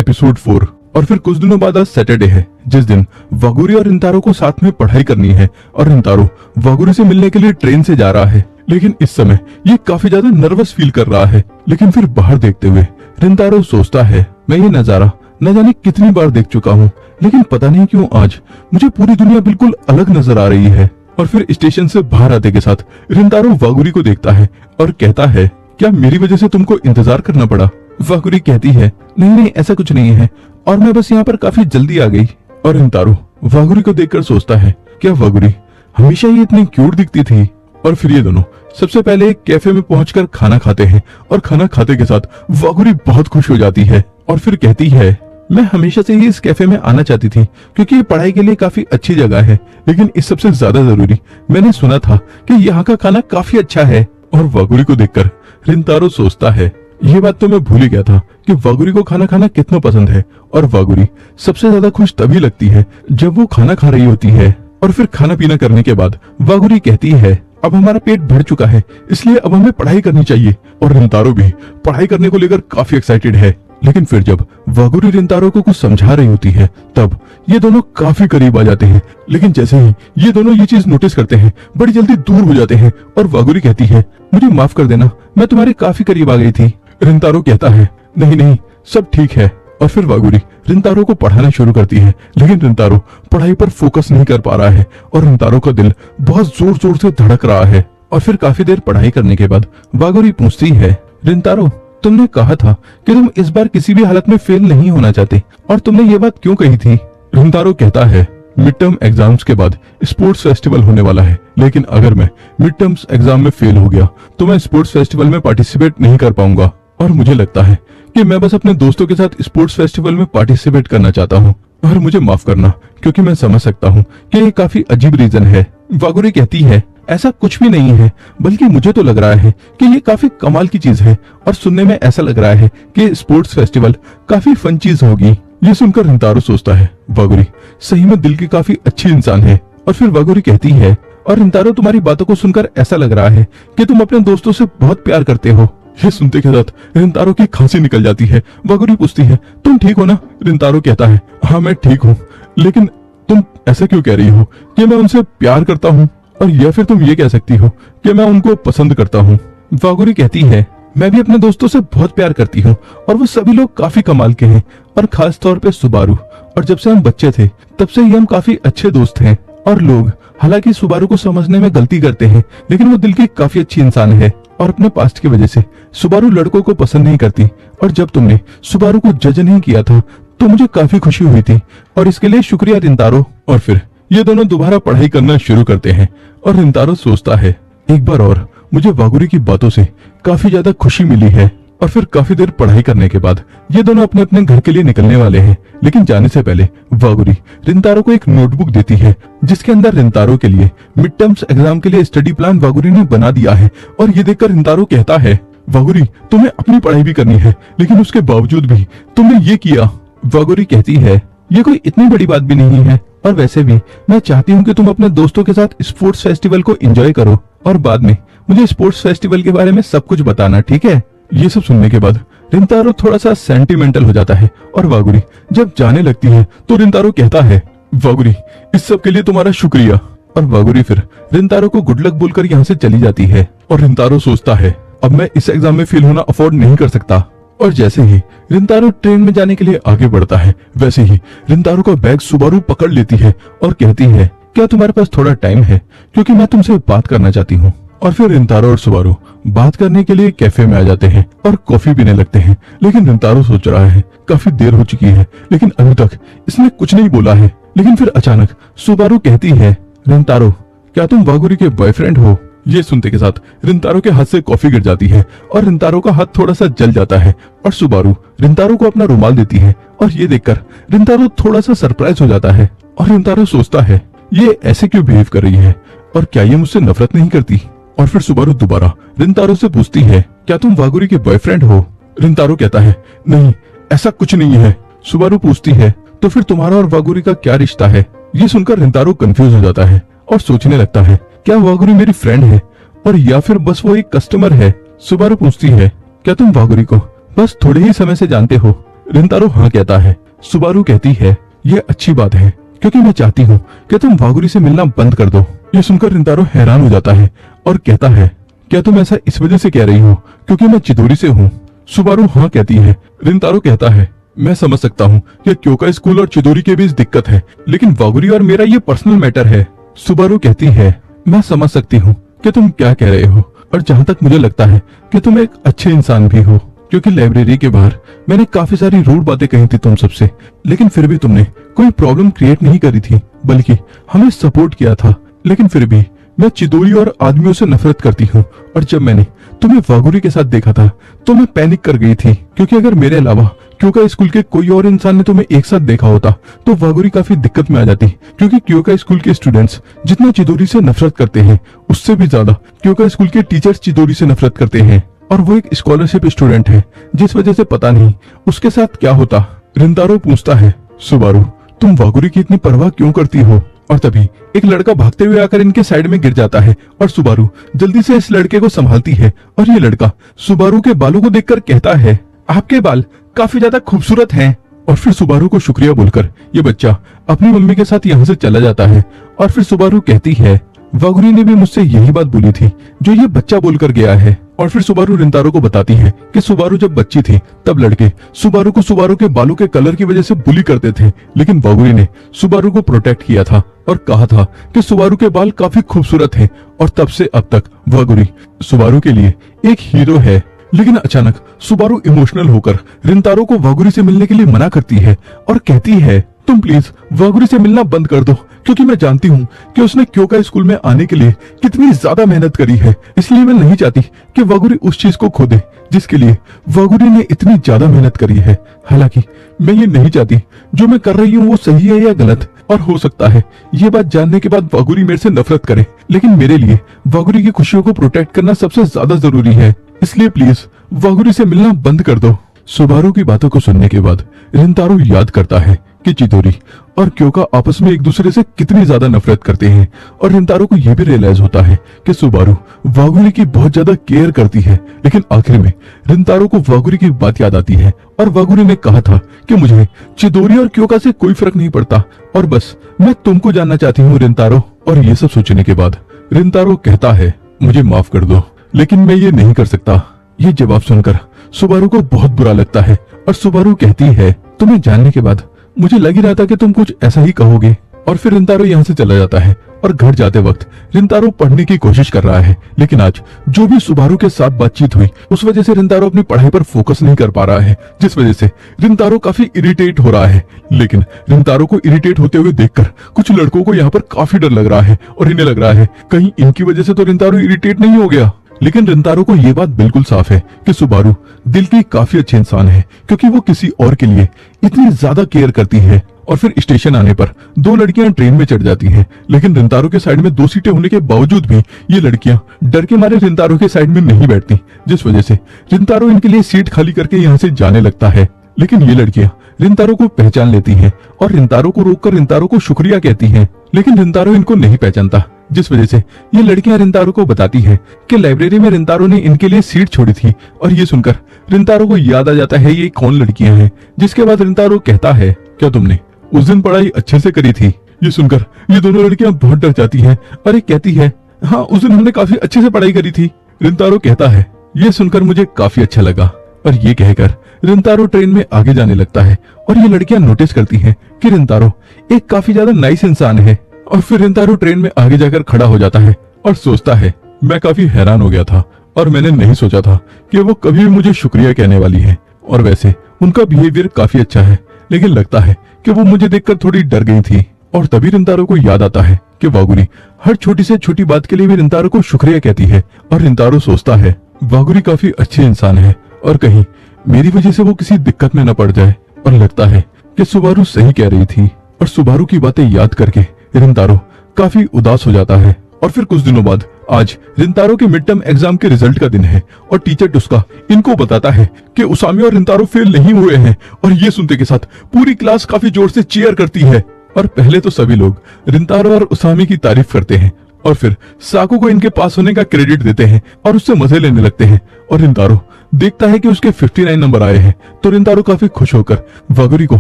Episode 4। और फिर कुछ दिनों बाद आज सैटरडे है, जिस दिन वागुरी और रिंतारो को साथ में पढ़ाई करनी है और रिंतारो वागुरी से मिलने के लिए ट्रेन से जा रहा है। लेकिन इस समय ये काफी ज्यादा नर्वस फील कर रहा है। लेकिन फिर बाहर देखते हुए रिंतारो सोचता है, मैं ये नजारा न जाने कितनी बार देख चुका हूँ, लेकिन पता नहीं क्यों आज मुझे पूरी दुनिया बिल्कुल अलग नजर आ रही है। और फिर स्टेशन से बाहर आते के साथ रिंतारो वागुरी को देखता है और कहता है, क्या मेरी वजह से तुमको इंतजार करना पड़ा? वागुरी कहती है, नहीं नहीं ऐसा कुछ नहीं है, और मैं बस यहाँ पर काफी जल्दी आ गई। और रिंतारो वागुरी को देखकर सोचता है, क्या वागुरी हमेशा ही इतनी क्यूट दिखती थी? और फिर ये दोनों सबसे पहले एक कैफे में पहुंचकर खाना खाते हैं और खाना खाते के साथ वागुरी बहुत खुश हो जाती है और फिर कहती है, मैं हमेशा से ही इस कैफे में आना चाहती थी क्योंकि ये पढ़ाई के लिए काफी अच्छी जगह है, लेकिन इस सबसे ज्यादा जरूरी मैंने सुना था कि यहाँ का खाना काफी अच्छा है। और वागुरी को देखकर रिंतारो सोचता है, ये बात तो मैं भूल ही गया था कि वागुरी को खाना खाना कितना पसंद है। और वागुरी सबसे ज्यादा खुश तभी लगती है जब वो खाना खा रही होती है। और फिर खाना पीना करने के बाद वागुरी कहती है, अब हमारा पेट भर चुका है, इसलिए अब हमें पढ़ाई करनी चाहिए। और रिंतारो भी पढ़ाई करने को लेकर काफी एक्साइटेड है। लेकिन फिर जब वागुरी रिंतारो को कुछ समझा रही होती है तब ये दोनों काफी करीब आ जाते हैं। लेकिन जैसे ही ये दोनों ये चीज नोटिस करते हैं बड़ी जल्दी दूर हो जाते हैं। और वागुरी कहती है, मुझे माफ कर देना, मैं तुम्हारे काफी करीब आ गई थी। रिंतारो कहता है, नहीं नहीं सब ठीक है। और फिर वागुरी रिंतारो को पढ़ाना शुरू करती है, लेकिन रिंतारो पढ़ाई पर फोकस नहीं कर पा रहा है और रिंतारो का दिल बहुत जोर जोर से धड़क रहा है। और फिर काफी देर पढ़ाई करने के बाद वागुरी पूछती है, रिंतारो तुमने कहा था कि तुम इस बार किसी भी हालत में फेल नहीं होना चाहते, और तुमने ये बात क्यों कही थी? रिंतारो कहता है, मिड टर्म एग्जाम्स के बाद स्पोर्ट्स फेस्टिवल होने वाला है, लेकिन अगर मैं मिड टर्म्स एग्जाम में फेल हो गया तो मैं स्पोर्ट्स फेस्टिवल में पार्टिसिपेट नहीं कर पाऊंगा। और मुझे लगता है कि मैं बस अपने दोस्तों के साथ स्पोर्ट्स फेस्टिवल में पार्टिसिपेट करना चाहता हूँ, और मुझे माफ करना क्योंकि मैं समझ सकता हूँ कि ये काफी अजीब रीजन है। वागुरी कहती है, ऐसा कुछ भी नहीं है, बल्कि मुझे तो लग रहा है कि ये काफी कमाल की चीज है, और सुनने में ऐसा लग रहा है कि स्पोर्ट्स फेस्टिवल काफी फन चीज होगी। ये सुनकर रिंतारो सोचता है, वागुरी सही में दिल की काफी अच्छी इंसान है। और फिर वागुरी कहती है, और रिंतारो तुम्हारी बातों को सुनकर ऐसा लग रहा है कि तुम अपने दोस्तों से बहुत प्यार करते हो। ये सुनते के साथ रिंतारो की खांसी निकल जाती है। वागुरी पूछती है, तुम ठीक हो ना? रिंतारो कहता है, हाँ मैं ठीक हूँ, लेकिन तुम ऐसा क्यों कह रही हो कि मैं उनसे प्यार करता हूँ, और या फिर तुम ये कह सकती हो कि मैं उनको पसंद करता हूँ? वागुरी कहती है, मैं भी अपने दोस्तों से बहुत प्यार करती हूँ, और वो सभी लोग काफी कमाल के हैं, और खास तौर पे सुबारू। और जब से हम बच्चे थे तब से ही हम काफी अच्छे दोस्त हैं। और लोग हालांकि सुबारू को समझने में गलती करते हैं, लेकिन वो दिल की काफी अच्छी इंसान है, और अपने पास्ट की वजह से सुबारू लड़कों को पसंद नहीं करती। और जब तुमने सुबारू को जज नहीं किया था तो मुझे काफी खुशी हुई थी, और इसके लिए शुक्रिया रिंतारो। और फिर ये दोनों दोबारा पढ़ाई करना शुरू करते हैं, और रिंतारो सोचता है, एक बार और मुझे वागुरी की बातों से काफी ज्यादा खुशी मिली है। और फिर काफी देर पढ़ाई करने के बाद ये दोनों अपने अपने घर के लिए निकलने वाले हैं। लेकिन जाने से पहले वागुरी रिंतारो को एक नोटबुक देती है, जिसके अंदर रिंतारो के लिए मिड टर्म्स एग्जाम के लिए स्टडी प्लान वागुरी ने बना दिया है। और ये देखकर रिंतारो कहता है, वागुरी तुम्हें अपनी पढ़ाई भी करनी है, लेकिन उसके बावजूद भी तुमने ये किया। वागुरी कहती है, ये कोई इतनी बड़ी बात भी नहीं है, और वैसे भी मैं चाहती हूँ कि तुम अपने दोस्तों के साथ स्पोर्ट्स फेस्टिवल को एंजॉय करो, और बाद में मुझे स्पोर्ट्स फेस्टिवल के बारे में सब कुछ बताना, ठीक है? ये सब सुनने के बाद रिंतारो थोड़ा सा सेंटिमेंटल हो जाता है, और वागुरी जब जाने लगती है तो रिंतारो कहता है, वागुरी इस सब के लिए तुम्हारा शुक्रिया। और वागुरी फिर रिंतारो को गुड लक बोलकर यहाँ से चली जाती है। और रिंतारो सोचता है, अब मैं इस एग्जाम में फेल होना अफोर्ड नहीं कर सकता। और जैसे ही रिंतारो ट्रेन में जाने के लिए आगे बढ़ता है, वैसे ही रिंतारो का बैग सुबारू पकड़ लेती है और कहती है, क्या तुम्हारे पास थोड़ा टाइम है, क्योंकि मैं तुमसे बात करना चाहती हूँ। और फिर रिंतारो और सुबारू बात करने के लिए कैफे में आ जाते हैं और कॉफी पीने लगते हैं। लेकिन रिंतारो सोच रहा है, काफी देर हो चुकी है, लेकिन अभी तक इसने कुछ नहीं बोला है। लेकिन फिर अचानक सुबारू कहती है, रिंतारो क्या तुम वागुरी के बॉयफ्रेंड हो? ये सुनते के साथ रिंतारो के हाथ से कॉफी गिर जाती है, और रिंतारो का हाथ थोड़ा सा जल जाता है। और सुबारू रिंतारो को अपना रुमाल देती है, और ये देखकर रिंतारो थोड़ा सा सरप्राइज हो जाता है। और रिंतारो सोचता है, ये ऐसे क्यों बिहेव कर रही है, और क्या ये मुझसे नफरत नहीं करती? और फिर सुबारू दोबारा रिंतारो से पूछती है, क्या तुम वागुरी के बॉयफ्रेंड हो? रिंतारो कहता है, नहीं ऐसा कुछ नहीं है। सुबारू पूछती है, तो फिर तुम्हारा और वागुरी का क्या रिश्ता है? ये सुनकर रिंतारो कंफ्यूज हो जाता है और सोचने लगता है, क्या वागुरी मेरी फ्रेंड है, और या फिर बस वो एक कस्टमर है? सुबारू पूछती है, क्या तुम वागुरी को बस थोड़े ही समय से जानते हो? रिंतारो हाँ कहता है। सुबारू कहती है, ये अच्छी बात है क्योंकि मैं चाहती हूँ कि तुम वागुरी से मिलना बंद कर दो। ये सुनकर रिंतारो हैरान हो जाता है और कहता है, क्या तुम ऐसा इस वजह से कह रही हो क्योंकि मैं चिदोरी से हूँ? सुबारू हाँ कहती है। रिंतारो कहता है, मैं समझ सकता हूँ कि क्योंका स्कूल और चिदोरी के बीच दिक्कत है, लेकिन वागुरी और मेरा ये पर्सनल मैटर है। सुबारू कहती है, मैं समझ सकती हूँ कि तुम क्या कह रहे हो, और जहाँ तक मुझे लगता है कि तुम एक अच्छे इंसान भी हो, क्योंकि लाइब्रेरी के बाहर मैंने काफी सारी रूड बातें कही थी तुम सबसे, लेकिन फिर भी तुमने कोई प्रॉब्लम क्रिएट नहीं करी थी, बल्कि हमें सपोर्ट किया था। लेकिन फिर भी मैं चिदोरी और आदमियों से नफरत करती हूँ, और जब मैंने तुम्हें वागुरी के साथ देखा था तो मैं पैनिक कर गई थी, क्योंकि अगर मेरे अलावा क्योंका स्कूल के कोई और इंसान ने तुम्हें एक साथ देखा होता तो वागुरी काफी दिक्कत में आ जाती, क्योंकि क्योका स्कूल के स्टूडेंट्स जितना चिदोरी से नफरत करते हैं उससे भी ज्यादा क्योका स्कूल के टीचर्स चिदोरी से नफरत करते हैं, और वो एक स्कॉलरशिप स्टूडेंट है, जिस वजह से पता नहीं उसके साथ क्या होता। रिंतारो पूछता है, सुबारू तुम वागुरी की इतनी परवाह क्यों करती हो? और तभी एक लड़का भागते हुए आकर इनके साइड में गिर जाता है, और सुबारू जल्दी से इस लड़के को संभालती है, और ये लड़का सुबारू के बालों को देखकर कहता है, आपके बाल काफी ज्यादा खूबसूरत हैं। और फिर सुबारू को शुक्रिया बोलकर ये बच्चा अपनी मम्मी के साथ यहाँ से चला जाता है। और फिर सुबारू कहती है, वागुरी ने भी मुझसे यही बात बोली थी जो ये बच्चा बोलकर गया है। और फिर सुबारू रिंतारो को बताती है कि सुबारू जब बच्ची थी तब लड़के सुबारू को सुबारू के बालों के कलर की वजह से बुली करते थे, लेकिन वागुरी ने सुबारू को प्रोटेक्ट किया था और कहा था कि सुबारू के बाल काफी खूबसूरत हैं, और तब से अब तक वागुरी सुबारू के लिए एक हीरो है। लेकिन अचानक सुबारू इमोशनल होकर रिंतारो को वागुरी से मिलने के लिए मना करती है और कहती है, तुम प्लीज वागुरी से मिलना बंद कर दो, क्योंकि मैं जानती हूँ कि उसने क्योका स्कूल में आने के लिए कितनी ज्यादा मेहनत करी है, इसलिए मैं नहीं चाहती कि वागुरी उस चीज को खो दे जिसके लिए वागुरी ने इतनी ज्यादा मेहनत करी है। हालांकि मैं ये नहीं चाहती जो मैं कर रही हूँ वो सही है या गलत, और हो सकता है ये बात जानने के बाद वागुरी मेरे से नफरत करे, लेकिन मेरे लिए वागुरी की खुशियों को प्रोटेक्ट करना सबसे ज्यादा जरूरी है, इसलिए प्लीज वागुरी से मिलना बंद कर दो। सुबारू की बातों को सुनने के बाद रिंतारो याद करता है कि चिदोरी और क्योका आपस में एक दूसरे से कितनी ज्यादा नफरत करते हैं, और रिंतारो को यह भी रियलाइज होता है कि सुबारू वागुरी की बहुत ज्यादा केयर करती है। लेकिन आखिर में रिंतारो को वागुरी की बात याद आती है, और वागुरी ने कहा था कि मुझे चिदोरी और क्योका से कोई फर्क नहीं पड़ता, और बस मैं तुमको जानना चाहती हूँ रिंतारो। और ये सब सोचने के बाद रिंतारो कहता है, मुझे माफ कर दो, लेकिन मैं ये नहीं कर सकता। ये जवाब सुनकर सुबारू को बहुत बुरा लगता है, और सुबारू कहती है, तुम्हें जानने के बाद मुझे लग ही रहा था कि तुम कुछ ऐसा ही कहोगे। और फिर रिंतारो यहाँ से चला जाता है, और घर जाते वक्त रिंतारो पढ़ने की कोशिश कर रहा है, लेकिन आज जो भी सुबारू के साथ बातचीत हुई उस वजह से रिंतारो अपनी पढ़ाई पर फोकस नहीं कर पा रहा है, जिस वजह से रिंतारो काफी इरिटेट हो रहा है। लेकिन रिंतारो को इरिटेट होते हुए देखकर कुछ लड़कों को यहाँ पर काफी डर लग रहा है, और इन्हें लग रहा है कहीं इनकी वजह से तो रिंतारो इरिटेट नहीं हो गया। लेकिन रिंतारो को ये बात बिल्कुल साफ है कि सुबारू दिल की काफी अच्छे इंसान है, क्योंकि वो किसी और के लिए इतनी ज्यादा केयर करती है। और फिर स्टेशन आने पर दो लड़कियां ट्रेन में चढ़ जाती हैं, लेकिन रिंतारो के साइड में दो सीटें होने के बावजूद भी ये लड़कियां डर के मारे रिंतारो के साइड में नहीं बैठती, जिस वजह से रिंतारो इनके लिए सीट खाली करके यहाँ से जाने लगता है। लेकिन ये लड़कियां रिंतारो को पहचान लेती हैं और रिंतारो को रोककर रिंतारो को शुक्रिया कहती हैं, लेकिन रिंतारो इनको नहीं पहचानता, जिस वजह से ये लड़कियां रिंतारो को बताती है कि लाइब्रेरी में रिंतारो ने इनके लिए सीट छोड़ी थी। और ये सुनकर रिंतारो को याद आ जाता है ये कौन लड़कियां हैं, जिसके बाद रिंतारो कहता है, क्या तुमने उस दिन पढ़ाई अच्छे से करी थी? ये सुनकर ये दोनों लड़कियां बहुत डर जाती हैं और एक कहती है, हाँ उस दिन हमने काफी अच्छे से पढ़ाई करी थी। रिंतारो कहता है, ये सुनकर मुझे काफी अच्छा लगा। और ये कहकर रिंतारो ट्रेन में आगे जाने लगता है, और ये लड़कियां नोटिस करती हैं कि रिंतारो एक काफी ज्यादा नाइस इंसान है। और फिर रिंतारो ट्रेन में आगे जाकर खड़ा हो जाता है और सोचता है, मैं काफी हैरान हो गया था, और मैंने नहीं सोचा था कि वो कभी भी मुझे शुक्रिया कहने वाली है। और वैसे उनका बिहेवियर काफी अच्छा है, लेकिन लगता है कि वो मुझे देखकर थोड़ी डर गई थी। और तभी रिंतारो को याद आता है कि वागुरी हर छोटी से छोटी बात के लिए भी रिंतारो को शुक्रिया कहती है, और रिंतारो सोचता है, वागुरी काफी अच्छे इंसान है, और कहीं मेरी वजह से वो किसी दिक्कत में न पड़ जाए। और लगता है कि सुबारू सही कह रही थी, और सुबारू की बातें याद करके रिंतारो काफी उदास हो जाता है। और फिर कुछ दिनों बाद आज रिंतारो के मिड टर्म एग्जाम के रिजल्ट का दिन है, और टीचर टुस्का इनको बताता है कि उसामी और रिंतारो फेल नहीं हुए हैं। और ये सुनते के साथ पूरी क्लास काफी जोर से चीयर करती है, और पहले तो सभी लोग रिंतारो और उसामी की तारीफ करते हैं, और फिर साकू को इनके पास होने का क्रेडिट देते हैं और उससे मजे लेने लगते हैं। और रिंतारो देखता है कि उसके 59 नंबर आए हैं, तो रिंतारो काफी खुश होकर वागुरी को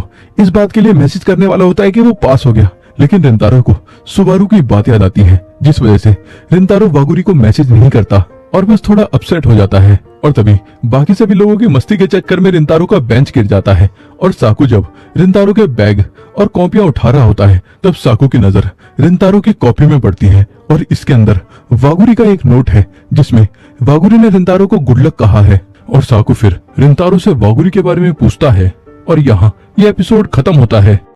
इस बात के लिए मैसेज करने वाला होता है कि वो पास हो गया। लेकिन रिंतारो को सुबारू की बात याद आती है, जिस वजह से रिंतारो वागुरी को मैसेज नहीं करता और बस थोड़ा अपसेट हो जाता है। और तभी बाकी सभी लोगों की मस्ती के चक्कर में रिंतारो का बेंच गिर जाता है और साकू जब रिंतारो के बैग और कॉपियां उठा रहा होता है, तब साकू की नजर रिंतारो की कॉपी में पड़ती है और इसके अंदर वागुरी का एक नोट है जिसमें वागुरी ने रिंतारो को गुड लक कहा है। और साकू फिर रिंतारो से वागुरी के बारे में पूछता है और यहाँ ये एपिसोड खत्म होता है।